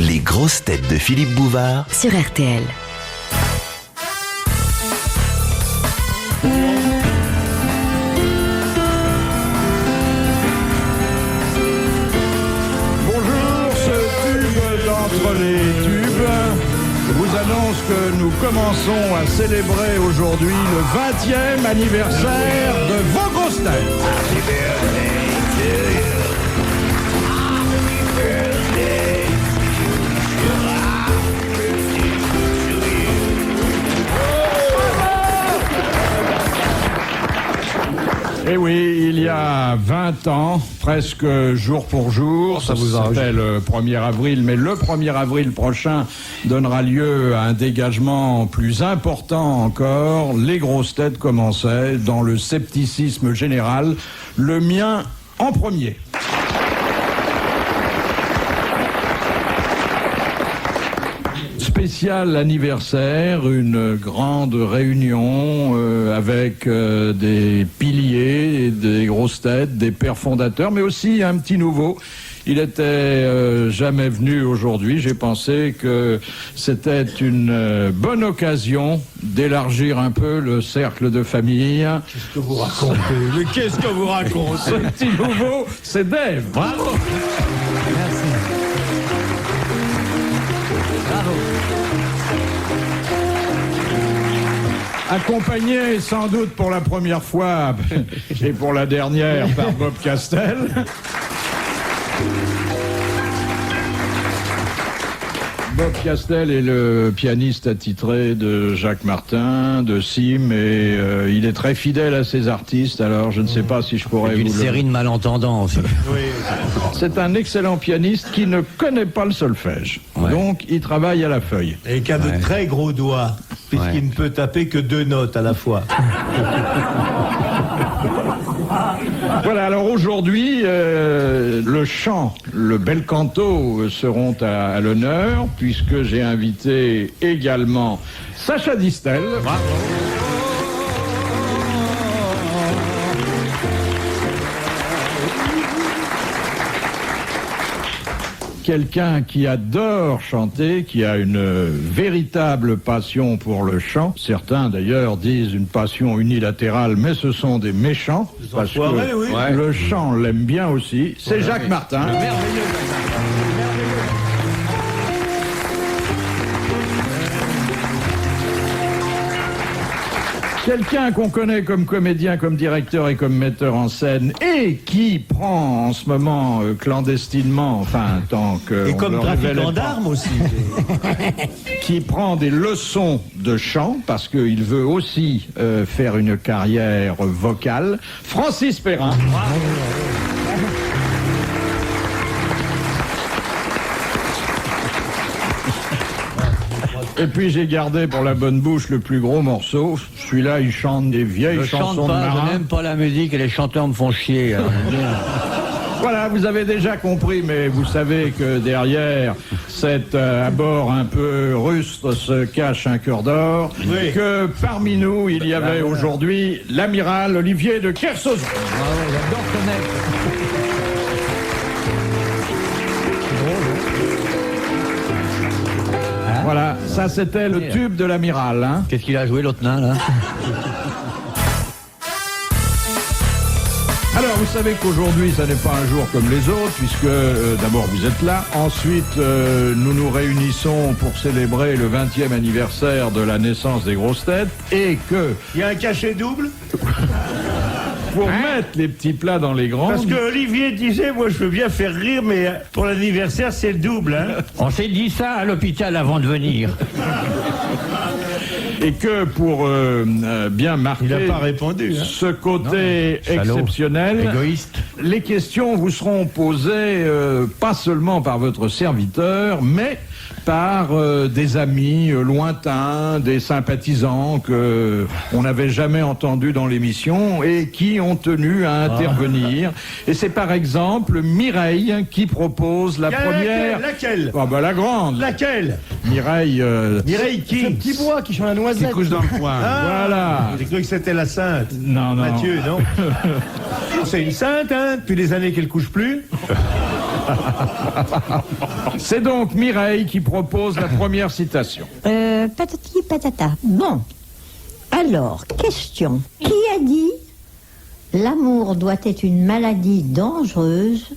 Les grosses têtes de Philippe Bouvard sur RTL. Bonjour, ce tube d'entre les tubes vous annonce que nous commençons à célébrer aujourd'hui le 20e anniversaire de vos grosses têtes. Et oui, il y a 20 ans, presque jour pour jour, ça vous c'était le 1er avril, mais le 1er avril prochain donnera lieu à un dégagement plus important encore. Les grosses têtes commençaient dans le scepticisme général, le mien en premier. Spécial anniversaire, une grande réunion avec des piliers, des grosses têtes, des pères fondateurs, mais aussi un petit nouveau. Il était jamais venu aujourd'hui. J'ai pensé que c'était une bonne occasion d'élargir un peu le cercle de famille. Qu'est-ce que vous racontez? Mais qu'est-ce que vous racontez? Ce petit nouveau, c'est Dave. Bravo. Merci. Bravo. Accompagné sans doute pour la première fois et pour la dernière par Bob Castel. Bob Castel est le pianiste attitré de Jacques Martin, de Sim, et il est très fidèle à ses artistes, alors je ne sais pas si je pourrais Une série de malentendants aussi. Oui. C'est un excellent pianiste qui ne connaît pas le solfège, donc il travaille à la feuille. Et qui a de très gros doigts, puisqu'il ne peut taper que 2 notes à la fois. Voilà, alors aujourd'hui, le chant, le bel canto seront à l'honneur, puisque j'ai invité également Sacha Distel. Bravo. Quelqu'un qui adore chanter, qui a une véritable passion pour le chant. Certains d'ailleurs disent une passion unilatérale, mais ce sont des méchants, parce que le chant l'aime bien aussi. C'est Jacques Martin. Le merveilleux. Quelqu'un qu'on connaît comme comédien, comme directeur et comme metteur en scène, et qui prend en ce moment clandestinement, enfin tant que... Et comme trafiquant d'armes aussi. Qui prend des leçons de chant, parce qu'il veut aussi faire une carrière vocale. Francis Perrin. Et puis j'ai gardé pour la bonne bouche le plus gros morceau. Celui-là, il chante des vieilles chansons de marins. Je n'aime pas la musique et les chanteurs me font chier. Voilà, vous avez déjà compris, mais vous savez que derrière cet abord un peu rustre se cache un cœur d'or. Oui. Que parmi nous, il y avait aujourd'hui l'amiral Olivier de Kersauzon. Bravo, j'adore ce mec. Voilà, ça c'était le tube de l'amiral. Hein. Qu'est-ce qu'il a joué l'autre nain là? Alors vous savez qu'aujourd'hui ça n'est pas un jour comme les autres, puisque d'abord vous êtes là, ensuite nous nous réunissons pour célébrer le 20e anniversaire de la naissance des grosses têtes, et que... Il y a un cachet double pour mettre les petits plats dans les grandes... Parce que Olivier disait, moi je veux bien faire rire, mais pour l'anniversaire c'est le double. Hein. On s'est dit ça à l'hôpital avant de venir. Et que pour bien marquer... Il n'a pas répondu. Hein. Ce côté exceptionnel, égoïste. Les questions vous seront posées pas seulement par votre serviteur, mais par des amis lointains, des sympathisants que on n'avait jamais entendus dans l'émission et qui ont tenu à intervenir. Et c'est par exemple Mireille qui propose la première... Laquelle? Ah bah la grande. Laquelle? Mireille... Mireille qui? Ce petit bois qui chante la noisette. Qui couche dans le coin. Voilà. J'ai cru que c'était la sainte. Non, non. Mathieu, non? C'est une sainte, hein? Depuis des années qu'elle couche plus. C'est donc Mireille qui propose la première citation. Patati patata. Bon. Alors, question. Qui a dit l'amour doit être une maladie dangereuse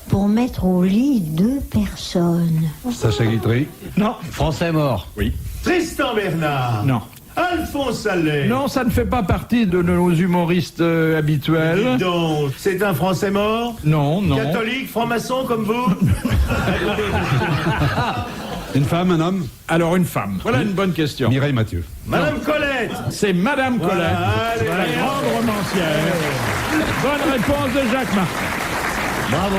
pour mettre au lit deux personnes? Sacha Guitry. Non. Français mort. Oui. Tristan Bernard. Non. Alphonse Allais. Non, ça ne fait pas partie de nos humoristes habituels. Dis donc, c'est un Français mort? Non, non. Catholique, franc-maçon comme vous? Une femme, un homme. Alors une femme. Voilà une bonne question. Mireille Mathieu. Madame Colette. C'est Madame Colette, allez, la allez. grande romancière. Bonne réponse de Jacques Martin. Bravo.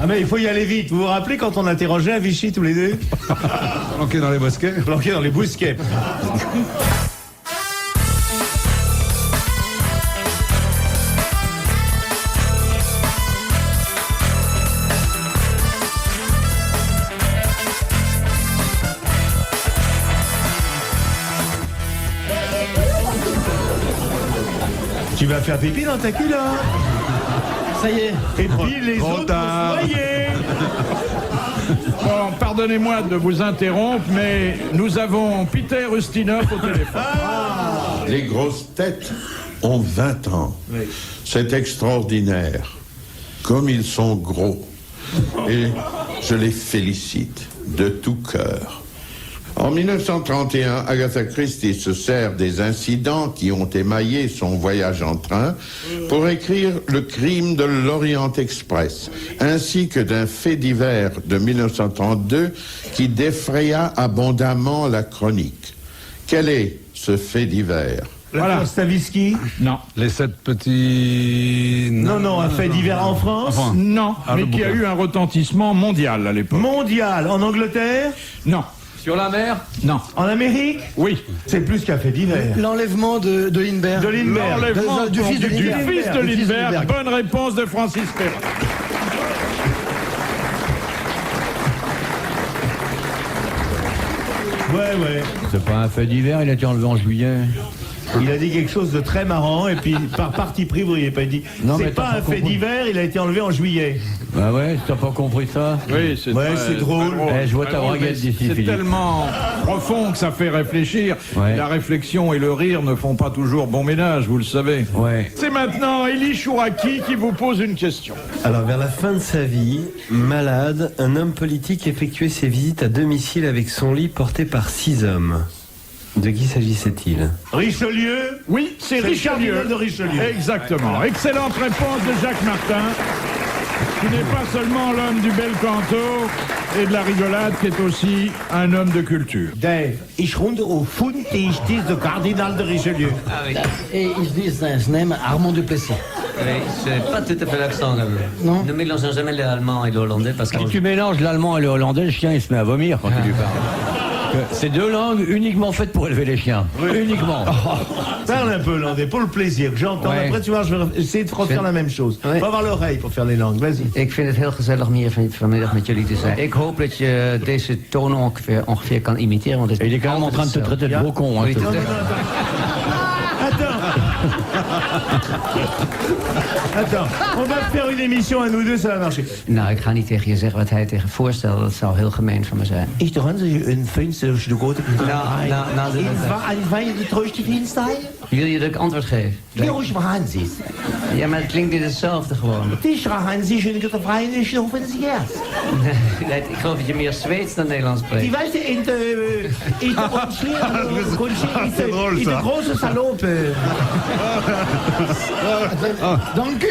Ah mais il faut y aller vite. Vous vous rappelez quand on interrogeait à Vichy tous les deux? Planqué dans les bosquets. Planqué dans les bousquets. Tu vas faire pipi dans ta culotte. Ça y est. Et puis les Trop autres tard. vont se noyer. Bon, pardonnez-moi de vous interrompre, mais nous avons Peter Ustinov au téléphone. Les grosses têtes ont 20 ans. C'est extraordinaire. Comme ils sont gros. Et je les félicite de tout cœur. En 1931, Agatha Christie se sert des incidents qui ont émaillé son voyage en train pour écrire Le crime de l'Orient Express, ainsi que d'un fait divers de 1932 qui défraya abondamment la chronique. Quel est ce fait divers? Voilà. Stavisky. Non. Les 7 petits. Non, un fait divers en France. Enfin. Non, mais le qui a bouquin. eu un retentissement mondial à l'époque. Mondial. En Angleterre. Non. Sur la mer. Non. En Amérique. Oui. C'est plus qu'un fait divers. L'enlèvement de Lindbergh. De Lindbergh. L'enlèvement Du fils de du Lindbergh. fils de Du fils de Lindbergh. Lindbergh. Bonne réponse de Francis Perrin. Ouais. C'est pas un fait divers, il a été enlevé en juillet. Il a dit quelque chose de très marrant et puis par parti pris, vous n'avez pas dit. Non, mais C'est t'as pas pas un fait compris. divers, il a été enlevé en juillet. Bah ouais, t'as pas compris ça? Oui, c'est Ouais, très- c'est drôle. très Eh, je vois très ta drôle, braguette mais d'ici, C'est Philippe. tellement profond que ça fait réfléchir. Ouais. La réflexion et le rire ne font pas toujours bon ménage, vous le savez. Ouais. C'est maintenant Elie Chouraki qui vous pose une question. Alors, vers la fin de sa vie, malade, un homme politique effectuait ses visites à domicile avec son lit porté par 6 hommes. De qui s'agissait-il? Richelieu. Oui, c'est C'est le Richelieu. cardinal de Richelieu. Exactement. Excellente réponse de Jacques Martin, qui n'est pas seulement l'homme du bel canto et de la rigolade, qui est aussi un homme de culture. Dave, ich runde au Fund, die ich dis de cardinal de Richelieu. Et ils disent son nom Armand Duplessis. Oui, c'est pas tout à fait l'accent, quand même. Non. Ne mélangeons jamais l'allemand et le hollandais parce que. Si tu mélanges l'allemand et le hollandais, le chien il se met à vomir quand tu lui parles. C'est deux langues uniquement faites pour élever les chiens. Uniquement. Parle un peu hollandais, pour le plaisir. J'entends. Ouais. Après, tu vois, je vais essayer de refaire la même chose. Ouais. Faut avoir l'oreille pour faire les langues. Vas-y. Ik vind het heel gezellig om hier vanmiddag met jullie te zijn. Ik hoop dat je deze toon ongeveer kan imiteren. Want het Et il est quand même en train de te traiter de gros con. Hein, Oui, je te tout le à dis. Attends, on va faire une émission à nous deux, ça va marcher. Nou, ik ga niet tegen je zeggen wat hij tegen voorstelt. Dat zou heel gemeen van me zijn. Ich te rende een vriend, de grote. Nou, die troost vriend wil je dat ik antwoord geef? ruhig mal Hansis. Ja, maar het klinkt niet hetzelfde gewoon. Die Hansis, en ik heb de vrije niet zo van het jaar. Nee, ik geloof dat je meer Zweeds dan Nederlands Die spreekt. weet in de in de grote salop. Dank u.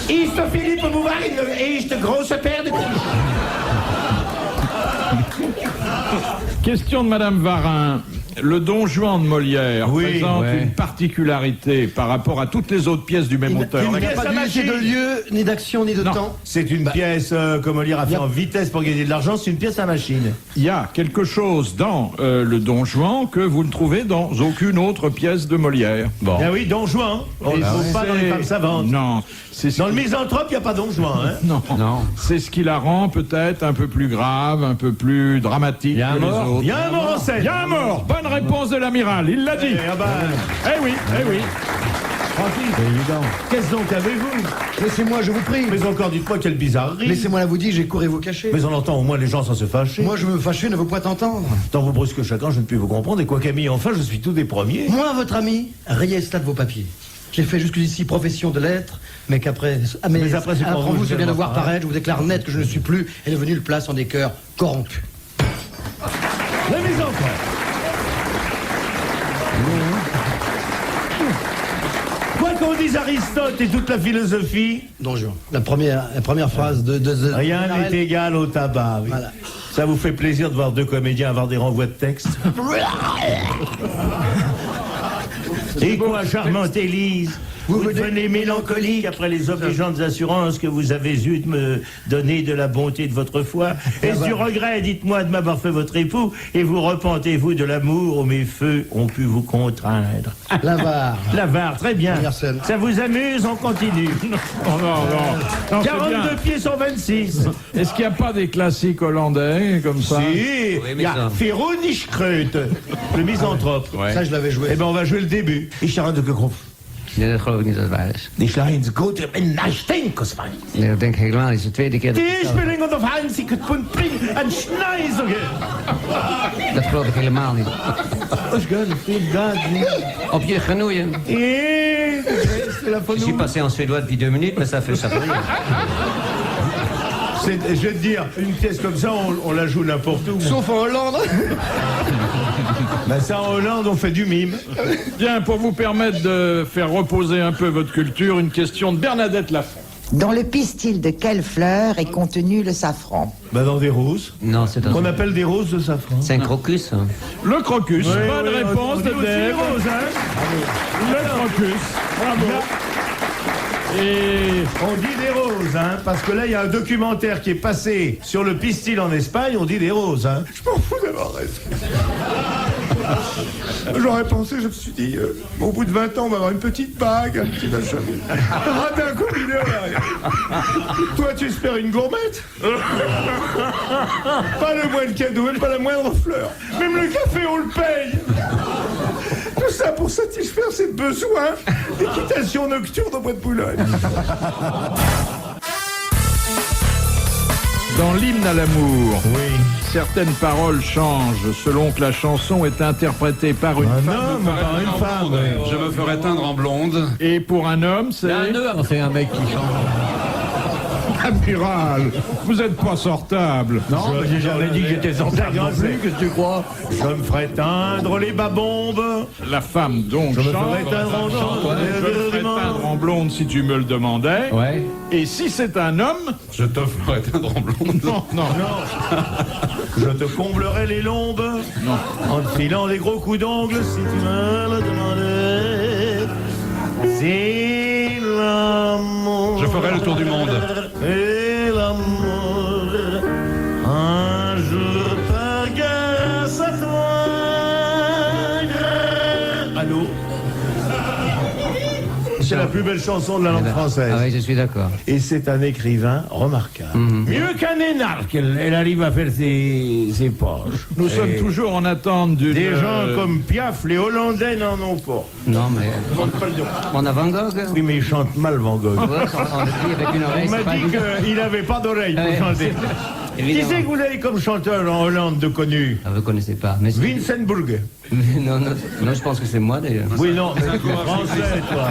Is de Philippe Bouvard is de grote paardenkoers. Question de Madame Varin. Le Don Juan de Molière Oui, présente ouais. une particularité par rapport à toutes les autres pièces du même auteur. une Il n'y a pièce pas à d'unité machine. de lieu, ni d'action, ni de Non. temps. C'est une pièce, comme Molière a fait en vitesse pour gagner de l'argent, c'est une pièce à machine. Il y a quelque chose dans le Don Juan que vous ne trouvez dans aucune autre pièce de Molière. Bon. Ah oui, Don Juan. On ne Et trouve pas dans les c'est- femmes savantes. Non. C'est ce Dans le qui- misanthrope, il n'y a pas Don Juan. Hein. Non. Non. C'est ce qui la rend peut-être un peu plus grave, un peu plus dramatique Il y a un que les mort autres. Il y a un mort en scène. Il y a un mort. Bonne réponse de l'amiral. Il l'a dit. Eh, ah bah, Eh oui, eh oui. Francky, qu'est-ce donc avez-vous? Laissez-moi, je vous prie. Mais encore, dites-moi quelle bizarrerie. Laissez-moi là vous dire, j'ai couru vous cacher. Mais on entend au moins les gens sans se fâcher. Moi, je me fâcher, ne veux pas t'entendre. Dans vos brusques chacun, je ne puis vous comprendre. Et quoi Camille, enfin, je suis tout des premiers. Moi, votre ami, rayez cela de vos papiers. J'ai fait jusqu'ici profession de l'être, mais qu'après... Mais après, c'est pour après vous, vous, je je viens de viens voir de voir paraître, je vous déclare net que je ne suis plus et devenu le place en des cœurs corrompus. La misanthrope. Quoi qu'on dise Aristote et toute la philosophie, Don Juan. La première phrase de rien n'est égal au tabac. oui. Voilà. Ça vous fait plaisir de voir deux comédiens avoir des renvois de texte? Et quoi, charmante Élise? Vous devenez mélancolique après les obligeantes assurances que vous avez eues de me donner de la bonté de votre foi. Est-ce du regret, dites-moi, de m'avoir fait votre époux? Et vous repentez-vous de l'amour où mes feux ont pu vous contraindre? L'avare. L'avare, très bien. Mersenne. Ça vous amuse? On continue. Oh non, non. Non, c'est 42 bien. pieds 126. Est-ce qu'il n'y a pas des classiques hollandais comme ça? Si, il y a Véronique Kreut, le misanthrope. Ça, je l'avais joué. Eh ben, on va jouer le début. Ich de Gegrof. Nee, dat geloof ik niet dat het waar is. Die Schleins Gote en Nastenkoswein. Nee, dat denk ik helemaal niet. Het is de tweede keer dat ik Die het zelf- Spilling und auf Heinz, ik het punt pring en Schneizige. Dat geloof ik helemaal niet. Oh, je gueule, c'est gaz. Op je genoeien. Et c'est la Je suis passé en suédois depuis 2 minutes, mais ça fait rien. Je vais te dire, une pièce comme ça, on la joue n'importe où. Sauf en Hollande. Ben ça, en Hollande, on fait du mime. Bien, pour vous permettre de faire reposer un peu votre culture, une question de Bernadette Lafont. Dans le pistil de quelle fleur est contenu le safran? Ben dans des roses. Non, c'est Qu'on un... appelle des roses de safran. C'est un crocus. Hein. Le crocus. Oui, Bonne oui, réponse on de dit aussi des Dave. roses, hein. Le crocus. Bravo. Et on dit des roses, hein, parce que là, il y a un documentaire qui est passé sur le pistil en Espagne, on dit des roses, hein. Je m'en fous d'avoir raison. J'aurais pensé, je me suis dit, au bout de 20 ans, on va avoir une petite bague, un petit machin. Radin combiné en arrière. Toi, tu espères une gourmette? Pas le moindre cadeau, même pas la moindre fleur. Même le café, on le paye. Tout ça pour satisfaire ses besoins d'équitation nocturne au bois de Boulogne. Dans l'hymne à l'amour, certaines paroles changent selon que la chanson est interprétée par une femme homme, par une femme. Je me ferai teindre en blonde. et pour un homme, c'est C'est un mec qui change. amiral. Vous n'êtes pas sortable. Non, j'ai jamais dit que j'étais sortable non plus, qu'est-ce que tu crois? Je me ferai teindre les babombes. La femme donc Je me chante. ferai teindre en Je me ferai teindre en blonde si tu me le demandais. Ouais. Et si c'est un homme, Je te ferai teindre en blonde. non, non, Je te comblerai les lombes en te filant des gros coups d'ongle si tu me le demandais. C'est l'amour. Je ferai le tour du monde. Et l'amour. Un jour par grâce à toi. Allô? C'est la plus belle chanson de la langue française. Ah oui, je suis d'accord. Et c'est un écrivain remarquable. Mieux qu'un énarque, elle arrive à faire ses poches. nous sommes toujours en attente d'une... Des gens comme Piaf, les Hollandais n'en ont pas. Non, mais... On a Van Gogh. Oui, mais ils chantent mal Van Gogh. Ouais, on le dit avec une oreille, On m'a c'est pas dit évident. qu'il n'avait pas d'oreille pour Ouais. chanter. Qui Évidemment. c'est que vous avez comme chanteur en Hollande de connu? Ah, vous connaissez pas. Mais Vincent Bourg. non, je pense que c'est moi d'ailleurs. Oui, non, mais tu es français, toi.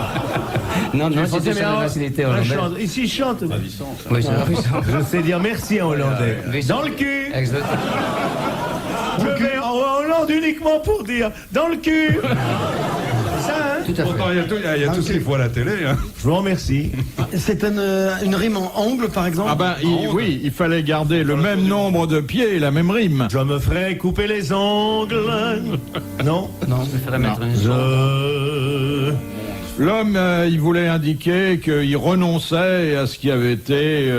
Non, Tu es c'est français, sur la mais nationalité on hollandaise. chante. Ici, il chante. Oui, c'est ravissant. Je sais dire merci en hollandais. Dans le cul. Exact. Je vais en Hollande uniquement pour dire dans le cul. ça, hein? Tout à fait. Pourtant, il y a tout ce qu'il faut à la télé. Hein. Je vous remercie. C'est une rime en angle, par exemple? Ah ben, oui, il fallait garder le même nombre de pieds et la même rime. Je me ferai couper les ongles. Non? Non, je préfère mettre une... L'homme, il voulait indiquer qu'il renonçait à ce qui avait été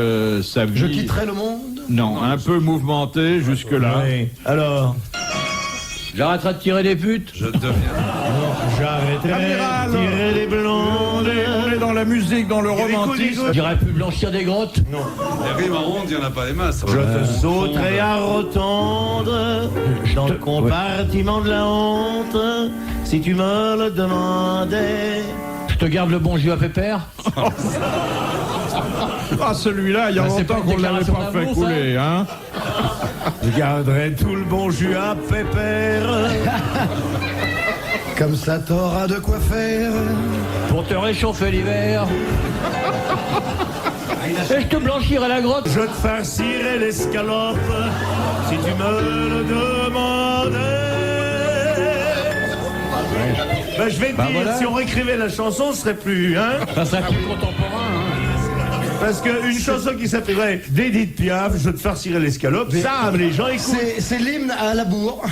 sa vie. Je quitterai le monde? Non, un peu mouvementé jusque-là. Oui. Alors? J'arrêterai de tirer des putes. Je deviens. J'arrêterai Amiral. de tirer les blondes. On est dans la musique, dans le romantisme. Je dirais plus blanchir des grottes. Les rimes en ronde, il n'y en a pas des masses. Je te sauterai à rotonde dans le compartiment de la honte si tu me le demandais. Je te garde le bon jus à pépère. Ah, celui-là, il y a Ah, c'est longtemps pas une qu'on ne l'avait déclaration pas fait d'amour, couler, hein. Je garderai tout le bon jus à pépère. Comme ça, t'auras de quoi faire. Pour te réchauffer l'hiver. Et je te blanchirai la grotte. Je te farcirai l'escalope si tu me le demandais. Ben, je vais te dire, voilà. si on réécrivait la chanson, ce serait plus, hein? Ça serait plus contemporain. Hein. Parce qu'une chanson qui s'appellerait d'Edith Piaf, je te farcirai l'escalope, ça, les gens écoutent. C'est l'hymne à la bourre.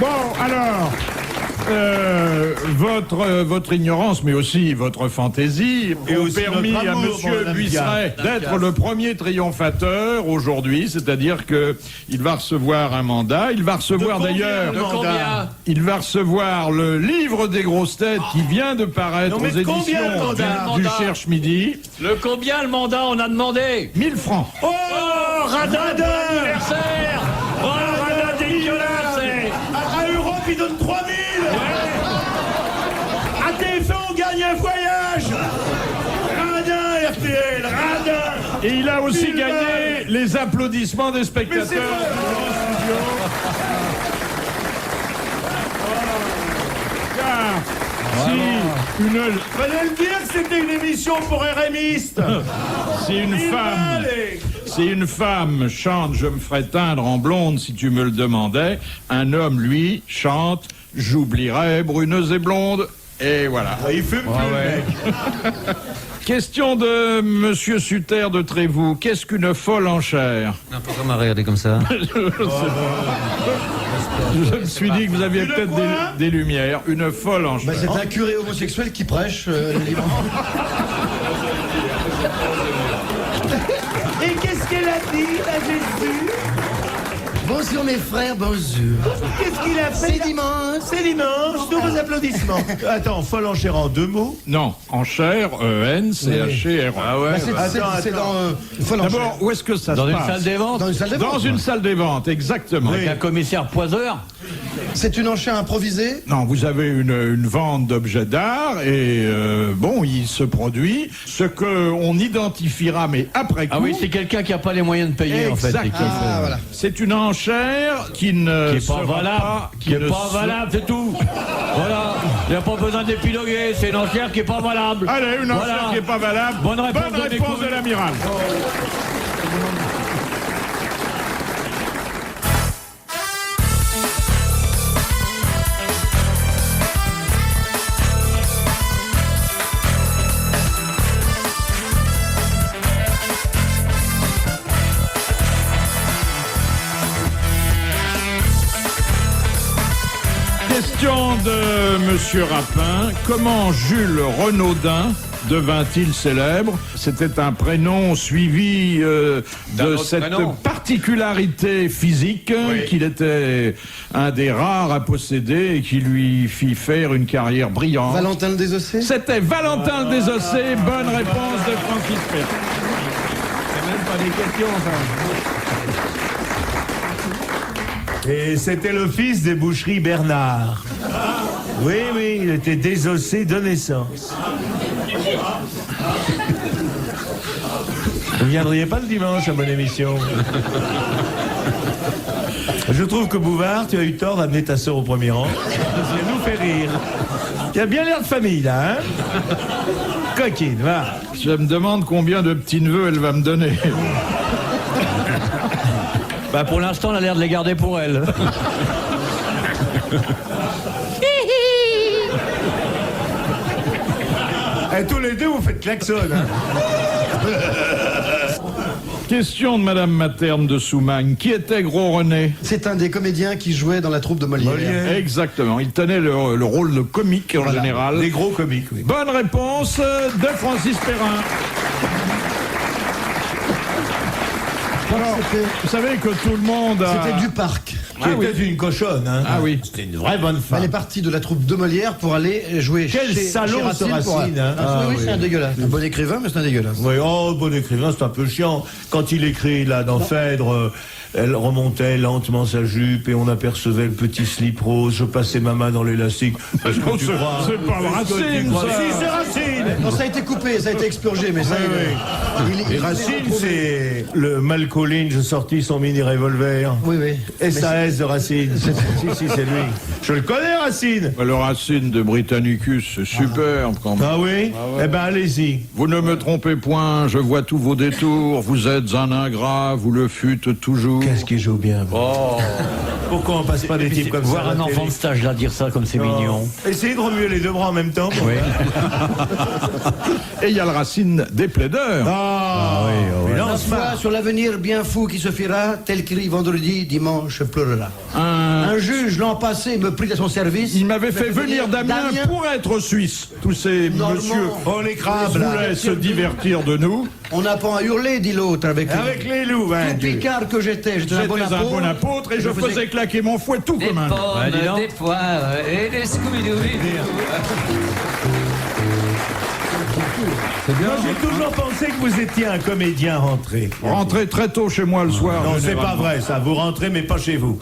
Bon, alors, votre ignorance, mais aussi votre fantaisie, Et ont aussi permis notre à amour Monsieur pour Madame Buisseret d'être le premier triomphateur aujourd'hui, c'est-à-dire que il va recevoir un mandat, il va recevoir De combien, d'ailleurs, le mandat il va recevoir le livre des grosses têtes qui vient de paraître Non, mais aux combien, le éditions mandat du Cherche Midi. Le combien le mandat on a demandé? 1000 francs. Oh, radin Anniversaire. Oh, radin dégueulasse. À Europe, il donne 3000. À TF1, on gagne un voyage. Radin, RTL, radin. Et il a aussi Mille gagné balles. les applaudissements des Mais spectateurs. c'est Si une, fallait le dire que c'était une émission pour RMistes. si une femme, si une femme chante « Je me ferai teindre en blonde si tu me le demandais », un homme, lui, chante « J'oublierai bruneuse et blonde ». Et voilà. Il fume plus, le mec. Question de Monsieur Sutter de Trévoux. Qu'est-ce qu'une folle enchère? Pourquoi m'a regardé comme ça? Je me suis dit que vous aviez peut-être des lumières. Une folle enchère. C'est un curé homosexuel qui prêche libre. Et qu'est-ce qu'elle a dit, la Jésus? Bonjour mes frères, bonjour. Qu'est-ce qu'il a fait? C'est dimanche. C'est dimanche, tous vos applaudissements. Attends, folle enchère en 2 mots. Non, enchère, E-N-C-H-E-R. Ah ouais. C'est dans Folle Enchère. D'abord, où est-ce que ça Dans se une passe? salle des ventes. Dans une salle des Dans ventes. une salle des ventes, exactement. Avec un commissaire poiseur. C'est une enchère improvisée. Non, vous avez une vente d'objets d'art et bon, il se produit ce que on identifiera, mais après coup. Ah oui, c'est quelqu'un qui n'a pas les moyens de payer en fait. et qui Exactement. fait- voilà. C'est une enchère qui ne Qui est pas sera valable, pas- qui est ne pas se- valable, c'est tout. Voilà, il n'y a pas besoin d'épiloguer, c'est une enchère qui est pas valable. Allez, une enchère Voilà. qui est pas valable. Bonne réponse de réponse de l'amiral. Question de Monsieur Rapin. Comment Jules Renaudin devint-il célèbre? C'était un prénom suivi de autre cette prénom. particularité physique qu'il était un des rares à posséder et qui lui fit faire une carrière brillante. Valentin le Désossé. C'était Valentin le Désossé. Bonne réponse de Francis Perrin. C'est même pas des questions, ça. Et c'était le fils des boucheries Bernard. Oui, oui, il était désossé de naissance. Vous ne viendriez pas le dimanche à mon émission? Je trouve que Bouvard, tu as eu tort d'amener ta sœur au premier rang. Ça nous fait rire. Tu as bien l'air de famille, là, hein? Coquine, va. Je me demande combien de petits-neveux elle va me donner. Bah pour l'instant, elle a l'air de les garder pour elle. Et tous les deux, vous faites klaxon. Hein. Question de Madame Materne de Soumagne. Qui était Gros René? C'est un des comédiens qui jouait dans la troupe de Molière. Exactement. Il tenait le rôle de comique en général. Des gros comiques, oui. Bonne réponse de Francis Perrin. Alors, vous savez que tout le monde a... C'était Duparc. C'était une cochonne. Hein. Ah oui. C'était une vraie bonne femme. Elle est partie de la troupe de Molière pour aller jouer Quel chez salaud ce Racine, hein. Oui, c'est un dégueulasse. Un bon écrivain, mais c'est un dégueulasse. Oui, oh, bon écrivain, c'est un peu chiant. Quand il écrit, là, dans Phèdre, elle remontait lentement sa jupe et on apercevait le petit slip rose. Je passais ma main dans l'élastique. Parce que tu crois... C'est pas Racine, ça. Si, c'est Racine. Non, ça a été coupé, ça a été expurgé, mais ça... Et Racine, c'est le Malcolinge sorti son mini-revolver. Oui, oui. SAS de Racine. Si, c'est lui. Je le connais, Racine. Le Racine de Britannicus, c'est superbe quand même. Ah oui? Eh ben, allez-y. Vous ne me trompez point, je vois tous vos détours. Vous êtes un ingrat, vous le fûtes toujours. Qu'est-ce qu'il joue bien? Oh. Pourquoi on passe pas des types comme ça? Voir un enfant de stage là dire ça comme c'est mignon. Essayez de remuer les deux bras en même temps. Oui. Et il y a le Racine des plaideurs. Ah oui, La foi sur l'avenir bien fou qui se fera, tel qu'il rit vendredi, dimanche pleurera. Un juge l'an passé me prit à son service. Il m'avait fait venir Damien pour être suisse. Tous ces messieurs les crabes voulaient se divertir de nous. On apprend à hurler, dit l'autre, avec les loups. Tout picard que j'étais un bon apôtre et je faisais claquer mon fouet tout comme un. Des pommes, des poires et des Scooby-Doo. Moi, j'ai toujours pensé que vous étiez un comédien rentré. Rentrez très tôt chez moi le soir. Non, c'est pas généralement. vrai, ça. Vous rentrez, mais pas chez vous.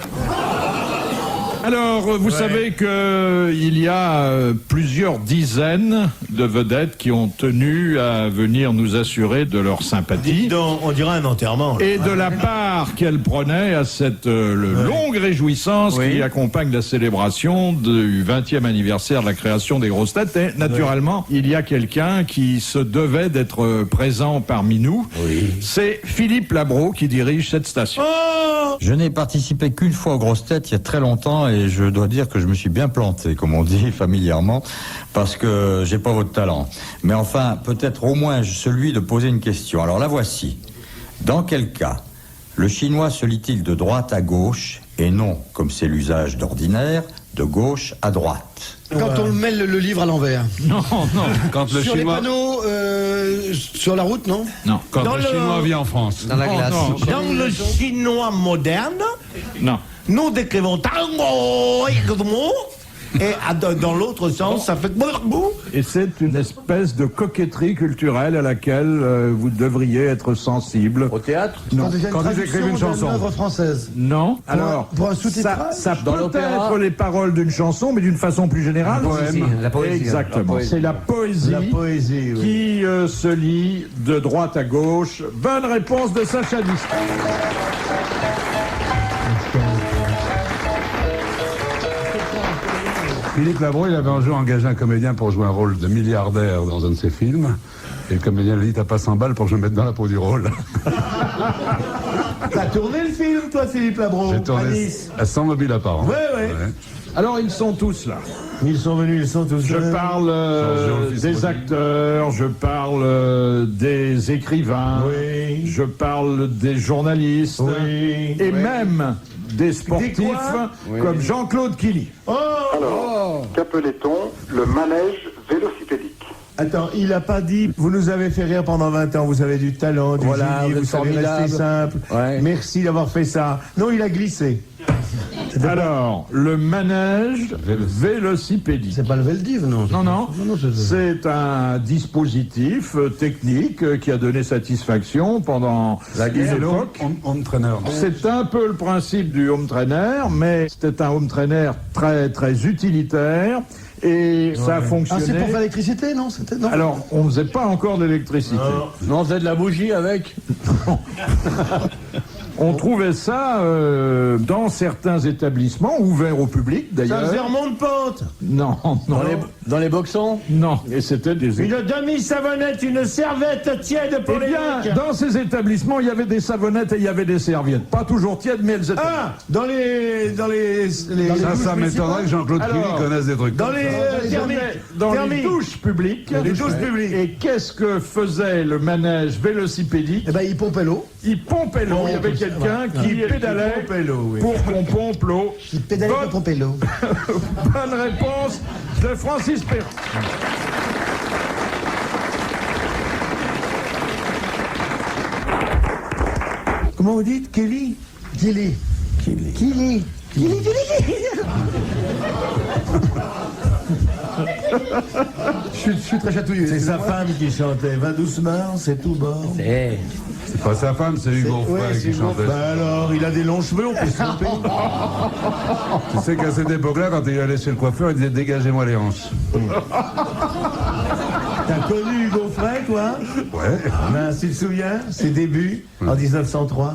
Alors, vous savez qu'il y a plusieurs dizaines de vedettes qui ont tenu à venir nous assurer de leur sympathie. Donc, on dirait un enterrement. Là. Et de la part qu'elles prenaient à cette longue réjouissance qui accompagne la célébration du 20e anniversaire de la création des grosses têtes. Et naturellement, il y a quelqu'un qui se devait d'être présent parmi nous. Oui. C'est Philippe Labro qui dirige cette station. Je n'ai participé qu'une fois aux grosses têtes il y a très longtemps et je dois dire que je me suis bien planté, comme on dit familièrement, parce que j'ai pas votre talent. Mais enfin, peut-être au moins celui de poser une question. Alors la voici. Dans quel cas le chinois se lit-il de droite à gauche et non, comme c'est l'usage d'ordinaire, de gauche à droite? Quand on met le livre à l'envers. Non, non. Quand le sur chinois... les panneaux, sur la route, non? Non. Quand le chinois vit en France. Dans la glace. Non. Dans le chinois moderne, Non. nous décrivons tango et dans l'autre sens, ça fait Et c'est une espèce de coquetterie culturelle à laquelle vous devriez être sensible. Au théâtre? Non. Quand vous écrivez une chanson. Une œuvre française. Non. Alors, pour un sous-titrage ça peut être les paroles d'une chanson, mais d'une façon plus générale. La poésie. Exactement. C'est la poésie, oui. qui se lit de droite à gauche. Bonne réponse de Sacha Distel. Philippe Labro, il avait un jour engagé un comédien pour jouer un rôle de milliardaire dans un de ses films. Et le comédien lui dit, t'as pas 100 balles pour que je me mette dans la peau du rôle. T'as tourné le film, toi, Philippe Labro? J'ai tourné à 100 mobiles à part. Ouais. Alors, ils sont tous là. Ils sont venus, ils sont tous Je venus. parle des acteurs, je parle des écrivains, je parle des journalistes, et même des sportifs comme Jean-Claude Killy. Alors, qu'appelait-on le manège vélocipédique? Attends, il a pas dit, vous nous avez fait rire pendant 20 ans, vous avez du talent, du génie, vous savez rester simple. Merci d'avoir fait ça. Non, il a glissé. Alors, le manège vélocipédique. C'est pas le Veldiv, non? Non. C'est un dispositif technique qui a donné satisfaction pendant La une époque. home trainer. C'est un peu le principe du home trainer, mais c'était un home trainer très, très utilitaire. Et ça a fonctionné. Ah, c'est pour faire l'électricité, non? Non. Alors, on faisait pas encore d'électricité. Non, on faisait de la bougie avec. On trouvait ça dans certains établissements, ouverts au public d'ailleurs. Ça faisait remonte-pente. Non, non. Dans les boxons? Non, et c'était des... Une demi-savonnette, une serviette tiède pour Eh les bien, mecs. dans ces établissements, il y avait des savonnettes et il y avait des serviettes. Pas toujours tièdes, mais elles étaient... Ah, dans les Ça m'étonnerait que Jean-Claude Killy Alors, connaisse des trucs. dans comme les ça. thermiques. Dans les Thermiques. douches publiques. Les douches publiques. Et qu'est-ce que faisait le manège vélocipédique? Eh ben, il pompait l'eau. Il pompait l'eau. Il y avait quelqu'un qui pédalait pompait l'eau, oui. pour qu'on pompe l'eau. Il pédalait pour pomper l'eau. Bonne réponse de Francis Perrin. Comment vous dites, Kelly? Killy. Kelly. Killy. Killy, Killy. Je suis très chatouilleux. C'est sa excusez-moi. femme qui chantait. Va doucement, c'est tout bord. C'est pas sa femme, c'est Hugo Ouais, Frey c'est qui bon. chantait. Bah alors, il a des longs cheveux, on peut se tromper. Tu sais qu'à cette époque-là, quand il allait chez le coiffeur, il disait dégagez-moi les hanches. T'as connu Hugo Frey, toi? Ouais. Ben, tu te souviens, ses débuts, en 1903.